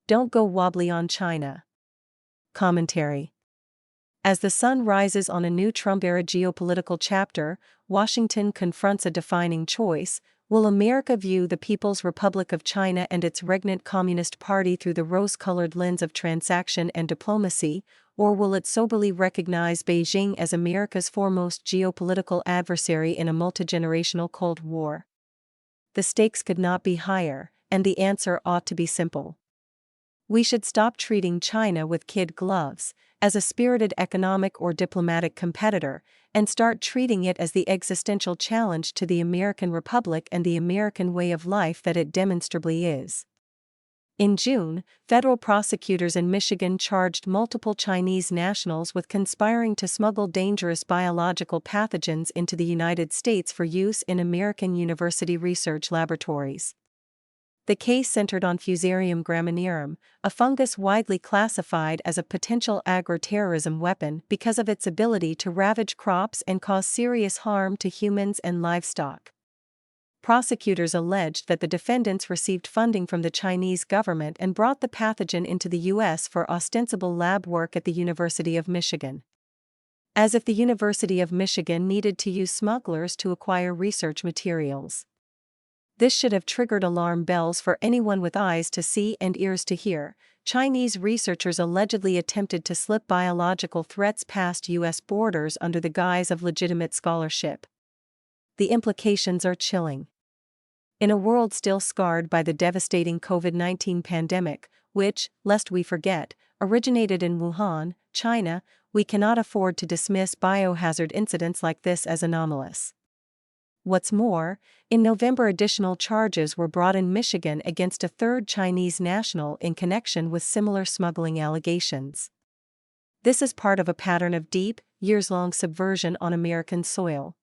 Don't go wobbly on China. Commentary. As the sun rises on a new Trump-era geopolitical chapter, Washington confronts a defining choice. Will America view the People's Republic of China and its regnant Communist Party through the rose-colored lens of transaction and diplomacy, or will it soberly recognize Beijing as America's foremost geopolitical adversary in a multi-generational Cold War? The stakes could not be higher, and the answer ought to be simple. We should stop treating China with kid gloves, as a spirited economic or diplomatic competitor, and start treating it as the existential challenge to the American Republic and the American way of life that it demonstrably is. In June, federal prosecutors in Michigan charged multiple Chinese nationals with conspiring to smuggle dangerous biological pathogens into the United States for use in American university research laboratories. The case centered on Fusarium graminearum, a fungus widely classified as a potential agro-terrorism weapon because of its ability to ravage crops and cause serious harm to humans and livestock. Prosecutors alleged that the defendants received funding from the Chinese government and brought the pathogen into the U.S. for ostensible lab work at the University of Michigan. As if the University of Michigan needed to use smugglers to acquire research materials. This should have triggered alarm bells for anyone with eyes to see and ears to hear. Chinese researchers allegedly attempted to slip biological threats past U.S. borders under the guise of legitimate scholarship. The implications are chilling. In a world still scarred by the devastating COVID-19 pandemic, which, lest we forget, originated in Wuhan, China, we cannot afford to dismiss biohazard incidents like this as anomalous. What's more, in November additional charges were brought in Michigan against a third Chinese national in connection with similar smuggling allegations. This is part of a pattern of deep, years-long subversion on American soil.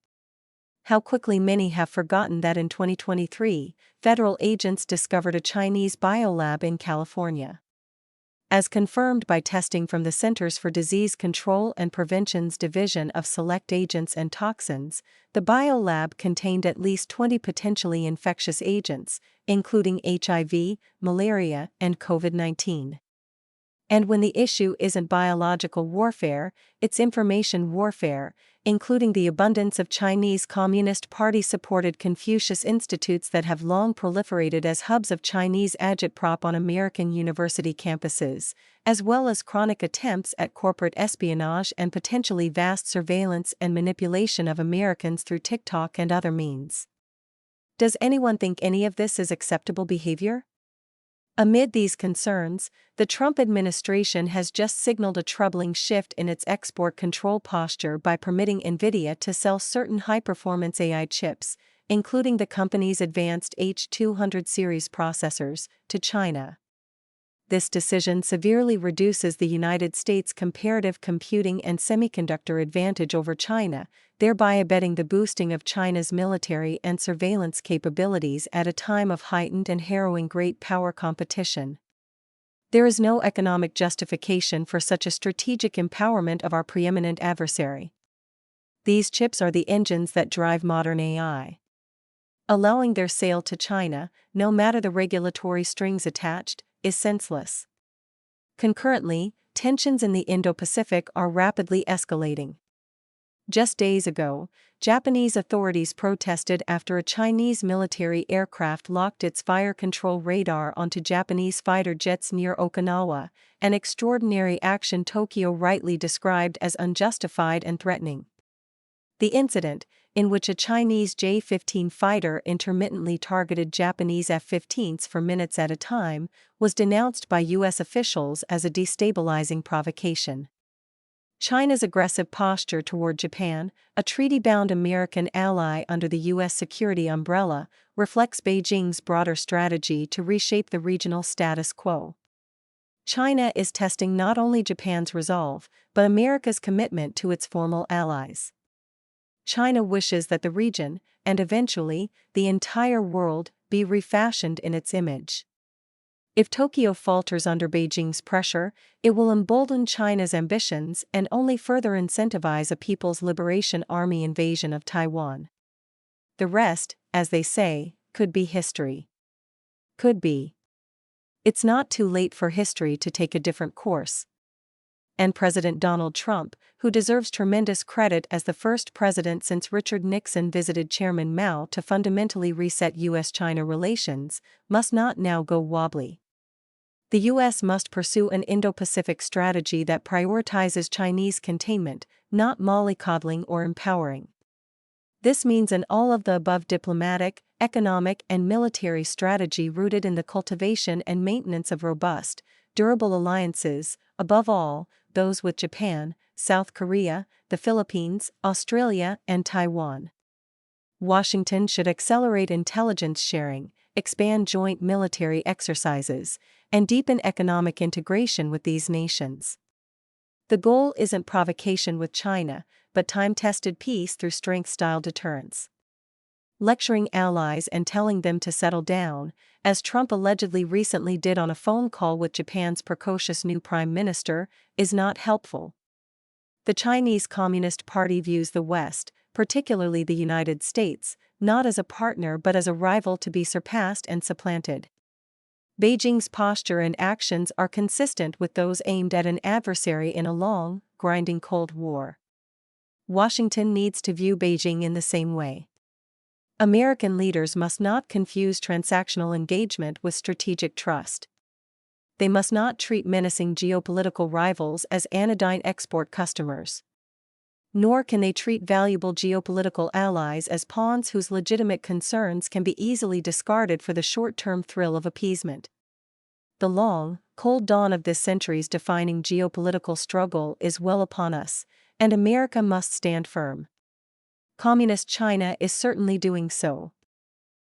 How quickly many have forgotten that in 2023, federal agents discovered a Chinese biolab in California. As confirmed by testing from the Centers for Disease Control and Prevention's Division of Select Agents and Toxins, the biolab contained at least 20 potentially infectious agents, including HIV, malaria, and COVID-19. And when the issue isn't biological warfare, it's information warfare, including the abundance of Chinese Communist Party-supported Confucius institutes that have long proliferated as hubs of Chinese agitprop on American university campuses, as well as chronic attempts at corporate espionage and potentially vast surveillance and manipulation of Americans through TikTok and other means. Does anyone think any of this is acceptable behavior? Amid these concerns, the Trump administration has just signaled a troubling shift in its export control posture by permitting NVIDIA to sell certain high-performance AI chips, including the company's advanced H200 series processors, to China. This decision severely reduces the United States' comparative computing and semiconductor advantage over China, thereby abetting the boosting of China's military and surveillance capabilities at a time of heightened and harrowing great power competition. There is no economic justification for such a strategic empowerment of our preeminent adversary. These chips are the engines that drive modern AI. Allowing their sale to China, no matter the regulatory strings attached, is senseless. Concurrently, tensions in the Indo-Pacific are rapidly escalating. Just days ago, Japanese authorities protested after a Chinese military aircraft locked its fire control radar onto Japanese fighter jets near Okinawa, an extraordinary action Tokyo rightly described as unjustified and threatening. The incident, in which a Chinese J-15 fighter intermittently targeted Japanese F-15s for minutes at a time, was denounced by U.S. officials as a destabilizing provocation. China's aggressive posture toward Japan, a treaty-bound American ally under the U.S. security umbrella, reflects Beijing's broader strategy to reshape the regional status quo. China is testing not only Japan's resolve, but America's commitment to its formal allies. China wishes that the region, and eventually, the entire world, be refashioned in its image. If Tokyo falters under Beijing's pressure, it will embolden China's ambitions and only further incentivize a People's Liberation Army invasion of Taiwan. The rest, as they say, could be history. Could be. It's not too late for history to take a different course. And President Donald Trump, who deserves tremendous credit as the first president since Richard Nixon visited Chairman Mao to fundamentally reset U.S.-China relations, must not now go wobbly. The U.S. must pursue an Indo-Pacific strategy that prioritizes Chinese containment, not mollycoddling or empowering. This means an all-of-the-above diplomatic, economic, and military strategy rooted in the cultivation and maintenance of robust, durable alliances, above all, those with Japan, South Korea, the Philippines, Australia, and Taiwan. Washington should accelerate intelligence sharing, expand joint military exercises, and deepen economic integration with these nations. The goal isn't provocation with China, but time-tested peace through strength-style deterrence. Lecturing allies and telling them to settle down, as Trump allegedly recently did on a phone call with Japan's precocious new prime minister, is not helpful. The Chinese Communist Party views the West, particularly the United States, not as a partner but as a rival to be surpassed and supplanted. Beijing's posture and actions are consistent with those aimed at an adversary in a long, grinding Cold War. Washington needs to view Beijing in the same way. American leaders must not confuse transactional engagement with strategic trust. They must not treat menacing geopolitical rivals as anodyne export customers. Nor can they treat valuable geopolitical allies as pawns whose legitimate concerns can be easily discarded for the short-term thrill of appeasement. The long, cold dawn of this century's defining geopolitical struggle is well upon us, and America must stand firm. Communist China is certainly doing so.